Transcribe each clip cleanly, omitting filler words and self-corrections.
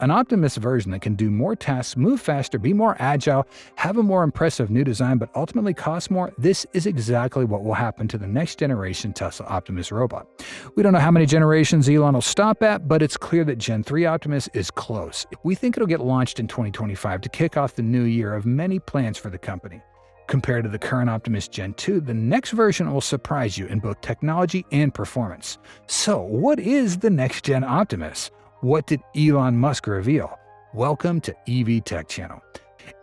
An Optimus version that can do more tasks, move faster, be more agile, have a more impressive new design, but ultimately cost more, this is exactly what will happen to the next generation Tesla Optimus robot. We don't know how many generations Elon will stop at, but it's clear that Gen 3 Optimus is close. We think it'll get launched in 2025 to kick off the new year of many plans for the company. Compared to the current Optimus Gen 2, the next version will surprise you in both technology and performance. So, what is the Next Gen Optimus? What did Elon Musk reveal? Welcome to evtech channel.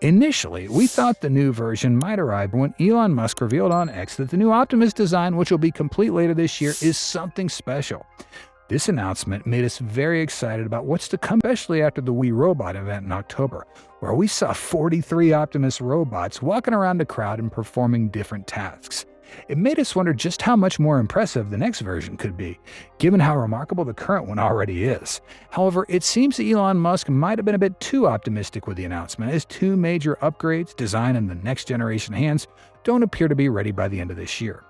Initially, we thought the new version might arrive when Elon Musk revealed on X that the new Optimus design, which will be complete later this year, is something special. This announcement made us very excited about what's to come, especially after the We Robot event in October, where we saw 43 Optimus robots walking around the crowd and performing different tasks. It made us wonder just how much more impressive the next version could be, given how remarkable the current one already is. However, it seems that Elon Musk might have been a bit too optimistic with the announcement, as two major upgrades designed in the next generation hands don't appear to be ready by the end of this year.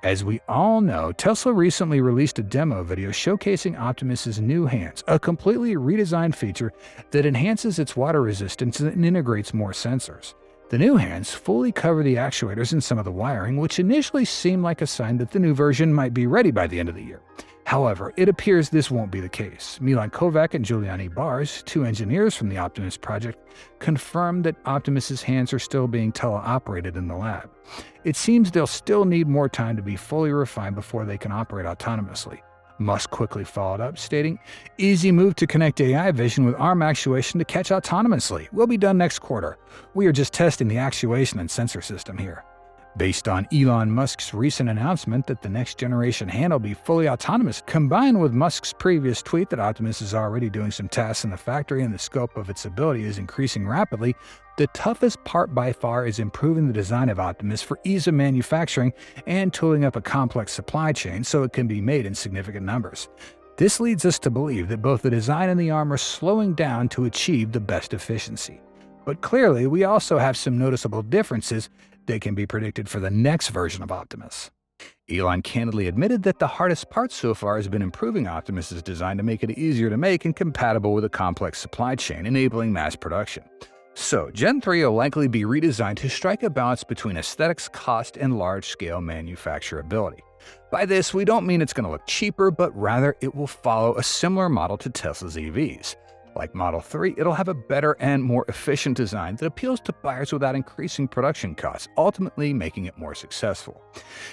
As we all know, Tesla recently released a demo video showcasing Optimus's new hands, a completely redesigned feature that enhances its water resistance and integrates more sensors. The new hands fully cover the actuators and some of the wiring, which initially seemed like a sign that the new version might be ready by the end of the year. However, it appears this won't be the case. Milan Kovac and Giuliani Bars, two engineers from the Optimus project, confirmed that Optimus's hands are still being teleoperated in the lab. It seems they'll still need more time to be fully refined before they can operate autonomously. Musk quickly followed up, stating, "Easy move to connect AI vision with arm actuation to catch autonomously. Will be done next quarter. We are just testing the actuation and sensor system here." Based on Elon Musk's recent announcement that the next generation hand will be fully autonomous, combined with Musk's previous tweet that Optimus is already doing some tasks in the factory and the scope of its ability is increasing rapidly, the toughest part by far is improving the design of Optimus for ease of manufacturing and tooling up a complex supply chain so it can be made in significant numbers. This leads us to believe that both the design and the arm are slowing down to achieve the best efficiency. But clearly, we also have some noticeable differences that can be predicted for the next version of Optimus. Elon candidly admitted that the hardest part so far has been improving Optimus's design to make it easier to make and compatible with a complex supply chain, enabling mass production. So, Gen 3 will likely be redesigned to strike a balance between aesthetics, cost, and large-scale manufacturability. By this, we don't mean it's going to look cheaper, but rather it will follow a similar model to Tesla's EVs. Like Model 3, it'll have a better and more efficient design that appeals to buyers without increasing production costs, ultimately making it more successful.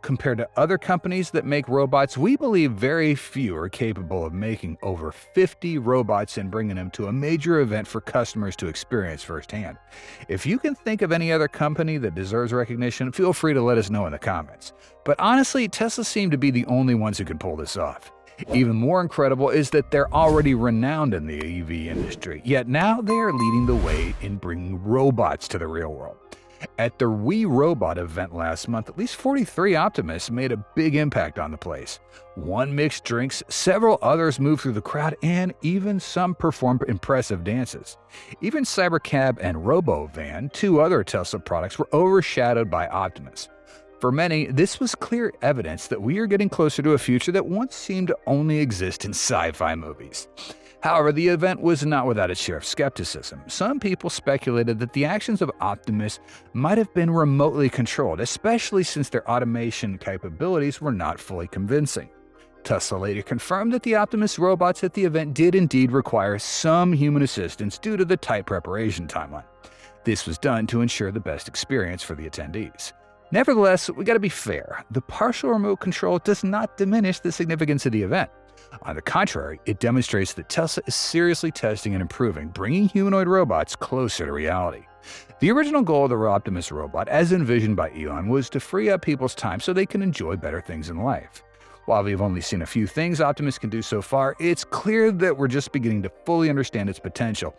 Compared to other companies that make robots, we believe very few are capable of making over 50 robots and bringing them to a major event for customers to experience firsthand. If you can think of any other company that deserves recognition, feel free to let us know in the comments. But honestly, Tesla seem to be the only ones who can pull this off. Even more incredible is that they're already renowned in the EV industry, yet now they are leading the way in bringing robots to the real world. At the We Robot event last month, at least 43 Optimus made a big impact on the place. One mixed drinks, several others moved through the crowd, and even some performed impressive dances. Even Cybercab and RoboVan, two other Tesla products, were overshadowed by Optimus. For many, this was clear evidence that we are getting closer to a future that once seemed to only exist in sci-fi movies. However, the event was not without its share of skepticism. Some people speculated that the actions of Optimus might have been remotely controlled, especially since their automation capabilities were not fully convincing. Tesla later confirmed that the Optimus robots at the event did indeed require some human assistance due to the tight preparation timeline. This was done to ensure the best experience for the attendees. Nevertheless, we gotta be fair. The partial remote control does not diminish the significance of the event. On the contrary, it demonstrates that Tesla is seriously testing and improving, bringing humanoid robots closer to reality. The original goal of the Optimus robot, as envisioned by Elon, was to free up people's time so they can enjoy better things in life. While we've only seen a few things Optimus can do so far, it's clear that we're just beginning to fully understand its potential,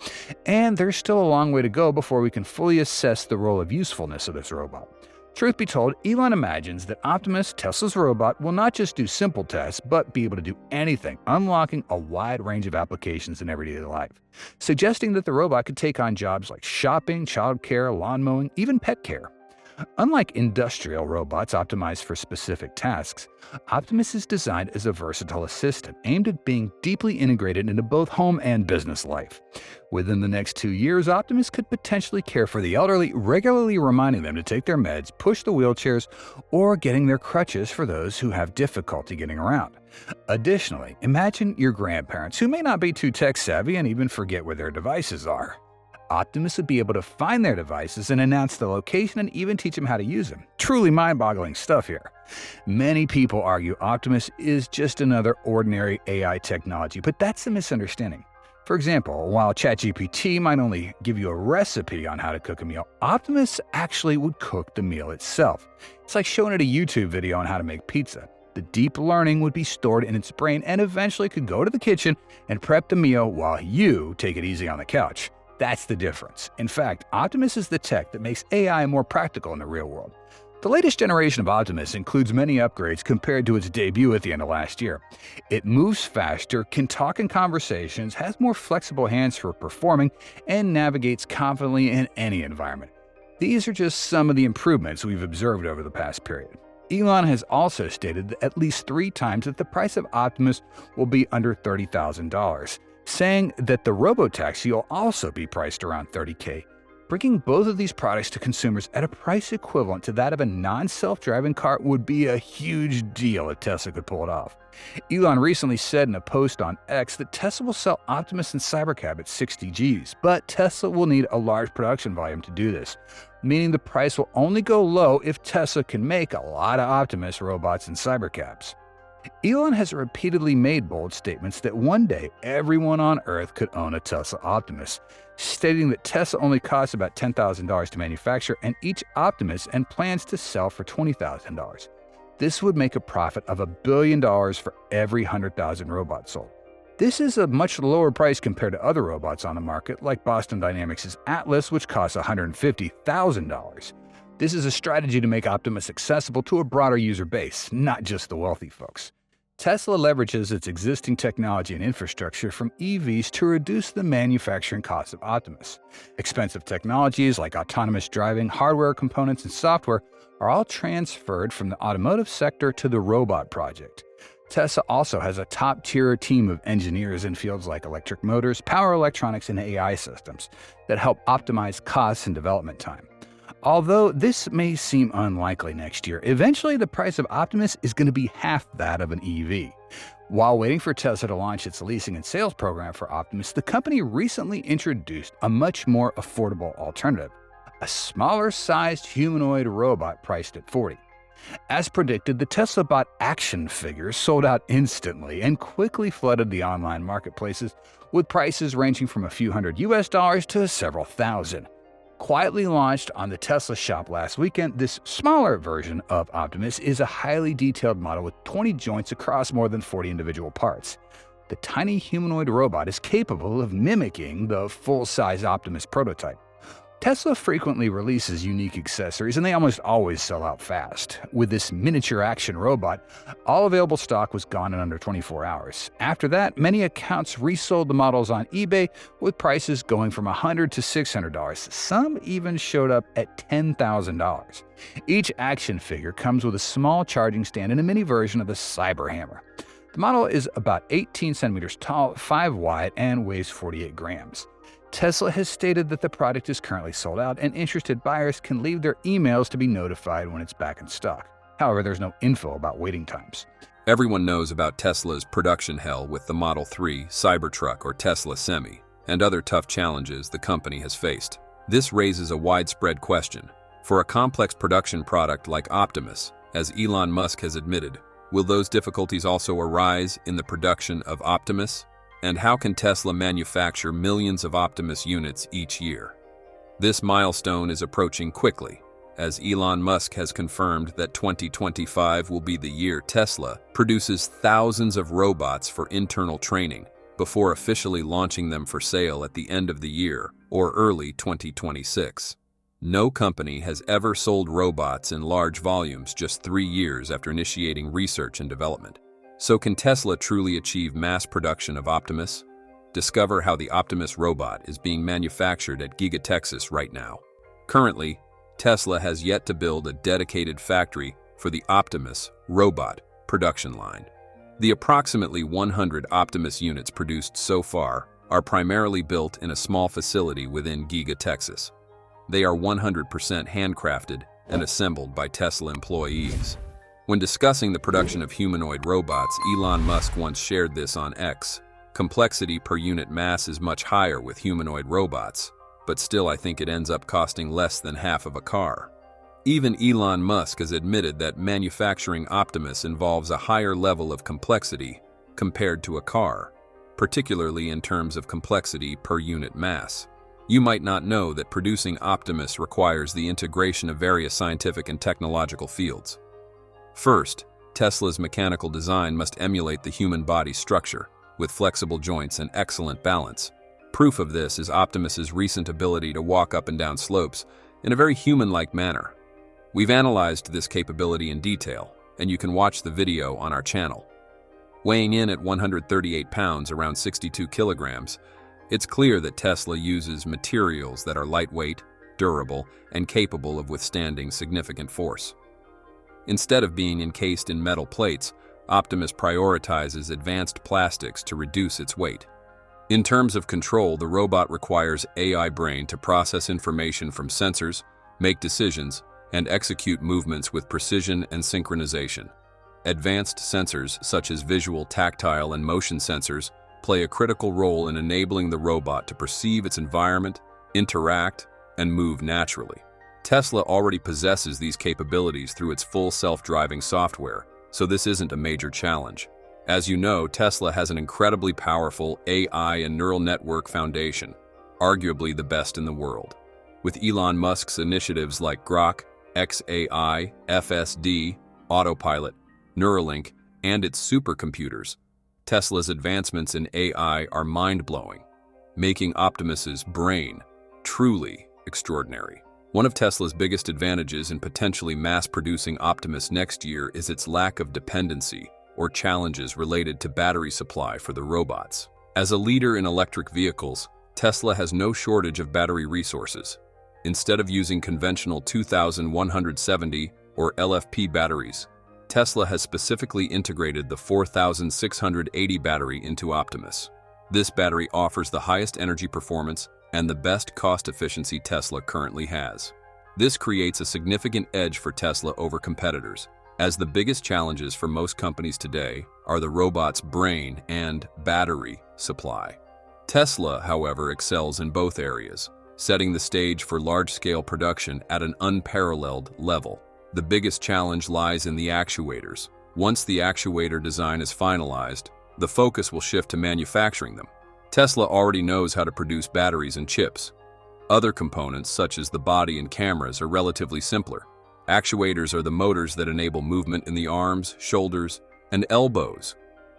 and there's still a long way to go before we can fully assess the role of usefulness of this robot. Truth be told, Elon imagines that Optimus, Tesla's robot, will not just do simple tasks, but be able to do anything, unlocking a wide range of applications in everyday life, suggesting that the robot could take on jobs like shopping, childcare, lawn mowing, even pet care. Unlike industrial robots optimized for specific tasks, Optimus is designed as a versatile assistant aimed at being deeply integrated into both home and business life. Within the next 2 years, Optimus could potentially care for the elderly, regularly reminding them to take their meds, push the wheelchairs, or getting their crutches for those who have difficulty getting around. Additionally, imagine your grandparents who may not be too tech-savvy and even forget where their devices are. Optimus would be able to find their devices and announce the location and even teach them how to use them. Truly mind-boggling stuff here. Many people argue Optimus is just another ordinary AI technology, but that's a misunderstanding. For example, while ChatGPT might only give you a recipe on how to cook a meal, Optimus actually would cook the meal itself. It's like showing it a YouTube video on how to make pizza. The deep learning would be stored in its brain and eventually could go to the kitchen and prep the meal while you take it easy on the couch. That's the difference. In fact, Optimus is the tech that makes AI more practical in the real world. The latest generation of Optimus includes many upgrades compared to its debut at the end of last year. It moves faster, can talk in conversations, has more flexible hands for performing, and navigates confidently in any environment. These are just some of the improvements we've observed over the past period. Elon has also stated that at least 3 times that the price of Optimus will be under $30,000. Saying that the robotaxi will also be priced around $30K, bringing both of these products to consumers at a price equivalent to that of a non-self-driving car would be a huge deal if Tesla could pull it off. Elon recently said in a post on X that Tesla will sell Optimus and Cybercab at 60 Gs, but Tesla will need a large production volume to do this, meaning the price will only go low if Tesla can make a lot of Optimus robots and Cybercabs. Elon has repeatedly made bold statements that one day everyone on Earth could own a Tesla Optimus, stating that Tesla only costs about $10,000 to manufacture and each Optimus and plans to sell for $20,000. This would make a profit of $1 billion for every 100,000 robots sold. This is a much lower price compared to other robots on the market, like Boston Dynamics' Atlas, which costs $150,000. This is a strategy to make Optimus accessible to a broader user base, not just the wealthy folks. Tesla leverages its existing technology and infrastructure from EVs to reduce the manufacturing costs of Optimus. Expensive technologies like autonomous driving, hardware components, and software are all transferred from the automotive sector to the robot project. Tesla also has a top-tier team of engineers in fields like electric motors, power electronics, and AI systems that help optimize costs and development time. Although this may seem unlikely next year, eventually the price of Optimus is going to be half that of an EV. While waiting for Tesla to launch its leasing and sales program for Optimus, the company recently introduced a much more affordable alternative, a smaller-sized humanoid robot priced at $40. As predicted, the Tesla Bot action figures sold out instantly and quickly flooded the online marketplaces, with prices ranging from a few hundred US to several thousand. Quietly launched on the Tesla shop last weekend, this smaller version of Optimus is a highly detailed model with 20 joints across more than 40 individual parts. The tiny humanoid robot is capable of mimicking the full-size Optimus prototype. Tesla frequently releases unique accessories, and they almost always sell out fast. With this miniature action robot, all available stock was gone in under 24 hours. After that, many accounts resold the models on eBay, with prices going from $100 to $600. Some even showed up at $10,000. Each action figure comes with a small charging stand and a mini version of the Cyber Hammer. The model is about 18 centimeters tall, 5 wide, and weighs 48 grams. Tesla has stated that the product is currently sold out and interested buyers can leave their emails to be notified when it's back in stock. However, there's no info about waiting times. Everyone knows about Tesla's production hell with the Model 3, Cybertruck, or Tesla Semi, and other tough challenges the company has faced. This raises a widespread question. For a complex production product like Optimus, as Elon Musk has admitted, will those difficulties also arise in the production of Optimus? And how can Tesla manufacture millions of Optimus units each year? This milestone is approaching quickly, as Elon Musk has confirmed that 2025 will be the year Tesla produces thousands of robots for internal training before officially launching them for sale at the end of the year or early 2026. No company has ever sold robots in large volumes just 3 years after initiating research and development. So can Tesla truly achieve mass production of Optimus? Discover how the Optimus robot is being manufactured at Giga Texas right now. Currently, Tesla has yet to build a dedicated factory for the Optimus robot production line. The approximately 100 Optimus units produced so far are primarily built in a small facility within Giga, Texas. They are 100% handcrafted and assembled by Tesla employees. When discussing the production of humanoid robots, Elon Musk once shared this on X. Complexity per unit mass is much higher with humanoid robots, but still I think it ends up costing less than half of a car. Even Elon Musk has admitted that manufacturing Optimus involves a higher level of complexity compared to a car, particularly in terms of complexity per unit mass. You might not know that producing Optimus requires the integration of various scientific and technological fields. First, Tesla's mechanical design must emulate the human body structure, with flexible joints and excellent balance. Proof of this is Optimus's recent ability to walk up and down slopes in a very human-like manner. We've analyzed this capability in detail, and you can watch the video on our channel. Weighing in at 138 pounds, around 62 kilograms, it's clear that Tesla uses materials that are lightweight, durable, and capable of withstanding significant force. Instead of being encased in metal plates, Optimus prioritizes advanced plastics to reduce its weight. In terms of control, the robot requires AI brain to process information from sensors, make decisions, and execute movements with precision and synchronization. Advanced sensors, such as visual, tactile, and motion sensors, play a critical role in enabling the robot to perceive its environment, interact, and move naturally. Tesla already possesses these capabilities through its full self-driving software, so this isn't a major challenge. As you know, Tesla has an incredibly powerful AI and neural network foundation, arguably the best in the world. With Elon Musk's initiatives like Grok, XAI, FSD, Autopilot, Neuralink, and its supercomputers, Tesla's advancements in AI are mind-blowing, making Optimus's brain truly extraordinary. One of Tesla's biggest advantages in potentially mass-producing Optimus next year is its lack of dependency or challenges related to battery supply for the robots. As a leader in electric vehicles, Tesla has no shortage of battery resources. Instead of using conventional 2170 or LFP batteries, Tesla has specifically integrated the 4680 battery into Optimus. This battery offers the highest energy performance and the best cost efficiency Tesla currently has. This creates a significant edge for Tesla over competitors, as the biggest challenges for most companies today are the robot's brain and battery supply. Tesla, however, excels in both areas, setting the stage for large-scale production at an unparalleled level. The biggest challenge lies in the actuators. Once the actuator design is finalized, the focus will shift to manufacturing them. Tesla already knows how to produce batteries and chips. Other components, such as the body and cameras, are relatively simpler. Actuators are the motors that enable movement in the arms, shoulders, and elbows.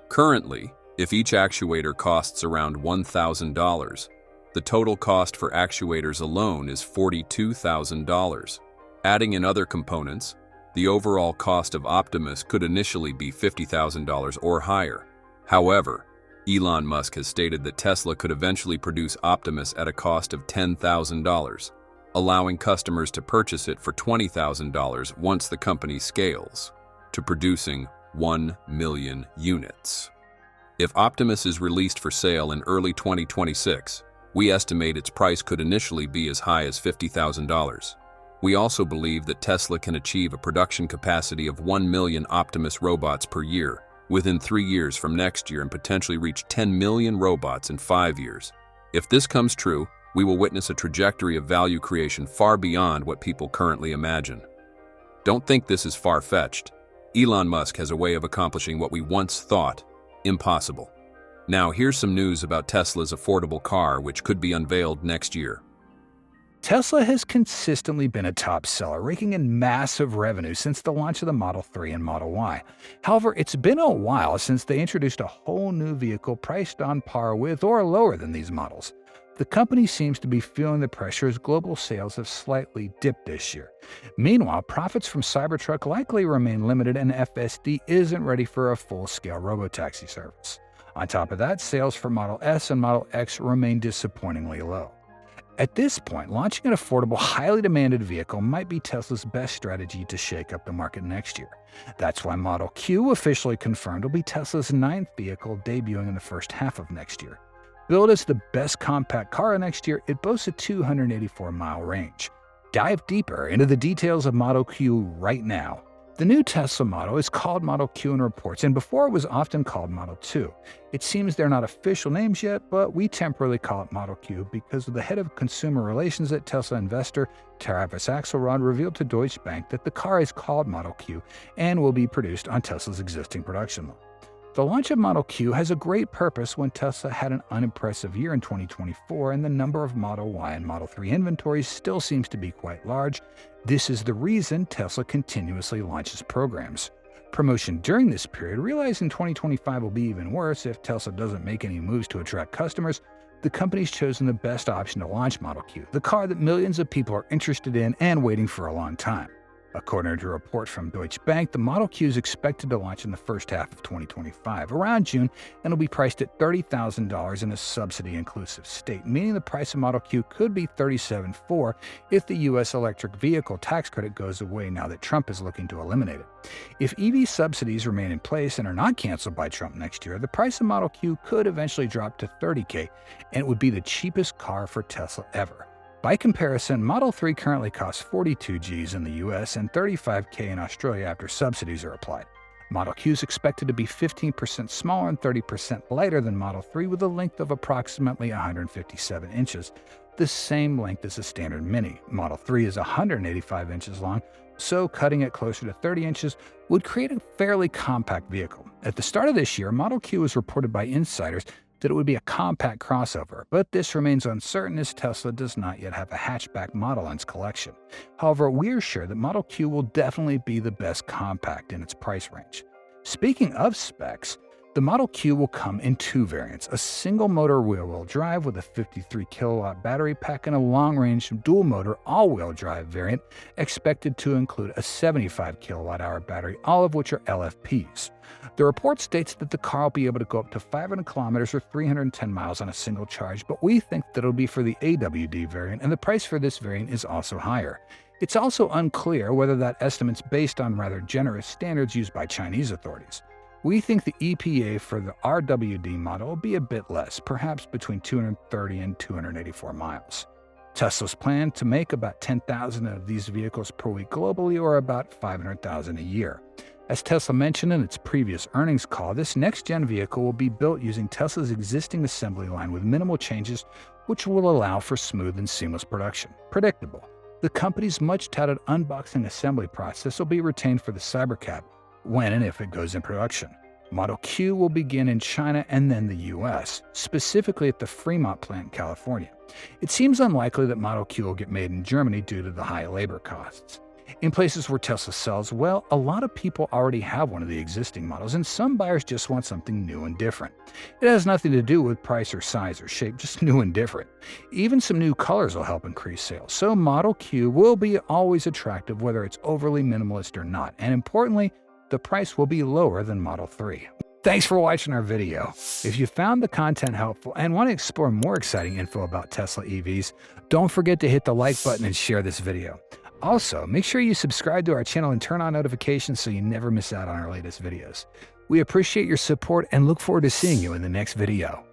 Currently, if each actuator costs around $1,000, the total cost for actuators alone is $42,000. Adding in other components, the overall cost of Optimus could initially be $50,000 or higher. However, Elon Musk has stated that Tesla could eventually produce Optimus at a cost of $10,000, allowing customers to purchase it for $20,000 once the company scales to producing 1 million units. If Optimus is released for sale in early 2026, we estimate its price could initially be as high as $50,000. We also believe that Tesla can achieve a production capacity of 1 million Optimus robots per year within 3 years from next year and potentially reach 10 million robots in 5 years. If this comes true, we will witness a trajectory of value creation far beyond what people currently imagine. Don't think this is far-fetched. Elon Musk has a way of accomplishing what we once thought impossible. Now, here's some news about Tesla's affordable car, which could be unveiled next year. Tesla has consistently been a top seller, raking in massive revenue since the launch of the Model 3 and Model Y. However, it's been a while since they introduced a whole new vehicle priced on par with or lower than these models. The company seems to be feeling the pressure as global sales have slightly dipped this year. Meanwhile, profits from Cybertruck likely remain limited and FSD isn't ready for a full-scale robotaxi service. On top of that, sales for Model S and Model X remain disappointingly low. At this point, launching an affordable, highly demanded vehicle might be Tesla's best strategy to shake up the market next year. That's why Model Q, officially confirmed, will be Tesla's 9th vehicle debuting in the first half of next year. Billed as the best compact car next year, it boasts a 284-mile range. Dive deeper into the details of Model Q right now. The new Tesla model is called Model Q in reports, and before it was often called Model 2. It seems they're not official names yet, but we temporarily call it Model Q because the head of consumer relations at Tesla investor Travis Axelrod revealed to Deutsche Bank that the car is called Model Q and will be produced on Tesla's existing production line. The launch of Model Q has a great purpose when Tesla had an unimpressive year in 2024 and the number of Model Y and Model 3 inventories still seems to be quite large. This is the reason Tesla continuously launches programs. Promotion during this period, realizing 2025 will be even worse if Tesla doesn't make any moves to attract customers, the company's chosen the best option to launch Model Q, the car that millions of people are interested in and waiting for a long time. According to a report from Deutsche Bank, the Model Q is expected to launch in the first half of 2025, around June, and will be priced at $30,000 in a subsidy-inclusive state, meaning the price of Model Q could be $37,400 if the U.S. electric vehicle tax credit goes away now that Trump is looking to eliminate it. If EV subsidies remain in place and are not canceled by Trump next year, the price of Model Q could eventually drop to $30,000, and it would be the cheapest car for Tesla ever. By comparison, Model 3 currently costs $42,000 in the US and $35,000 in Australia after subsidies are applied. Model Q is expected to be 15% smaller and 30% lighter than Model 3 with a length of approximately 157 inches, the same length as a standard Mini. Model 3 is 185 inches long, so cutting it closer to 30 inches would create a fairly compact vehicle. At the start of this year, Model Q was reported by insiders that it would be a compact crossover, but this remains uncertain as Tesla does not yet have a hatchback model in its collection. However, we're sure that Model Q will definitely be the best compact in its price range. Speaking of specs, the Model Q will come in two variants, a single-motor rear-wheel drive with a 53-kilowatt battery pack and a long-range dual-motor all-wheel drive variant expected to include a 75-kilowatt-hour battery, all of which are LFPs. The report states that the car will be able to go up to 500 kilometers or 310 miles on a single charge, but we think that it'll be for the AWD variant, and the price for this variant is also higher. It's also unclear whether that estimate's based on rather generous standards used by Chinese authorities. We think the EPA for the RWD model will be a bit less, perhaps between 230 and 284 miles. Tesla's plan to make about 10,000 of these vehicles per week globally, or about 500,000 a year. As Tesla mentioned in its previous earnings call, this next-gen vehicle will be built using Tesla's existing assembly line with minimal changes, which will allow for smooth and seamless production. Predictable. The company's much-touted unboxing assembly process will be retained for the Cybercab, when and if it goes in production. Model Q will begin in China and then the US, specifically at the Fremont plant in California. It seems unlikely that Model Q will get made in Germany due to the high labor costs. In places where Tesla sells well, a lot of people already have one of the existing models, and some buyers just want something new and different. It has nothing to do with price or size or shape, just new and different. Even some new colors will help increase sales, so Model Q will be always attractive whether it's overly minimalist or not, and importantly, the price will be lower than Model 3. Thanks for watching our video. If you found the content helpful and want to explore more exciting info about Tesla EVs, don't forget to hit the like button and share this video. Also, make sure you subscribe to our channel and turn on notifications so you never miss out on our latest videos. We appreciate your support and look forward to seeing you in the next video.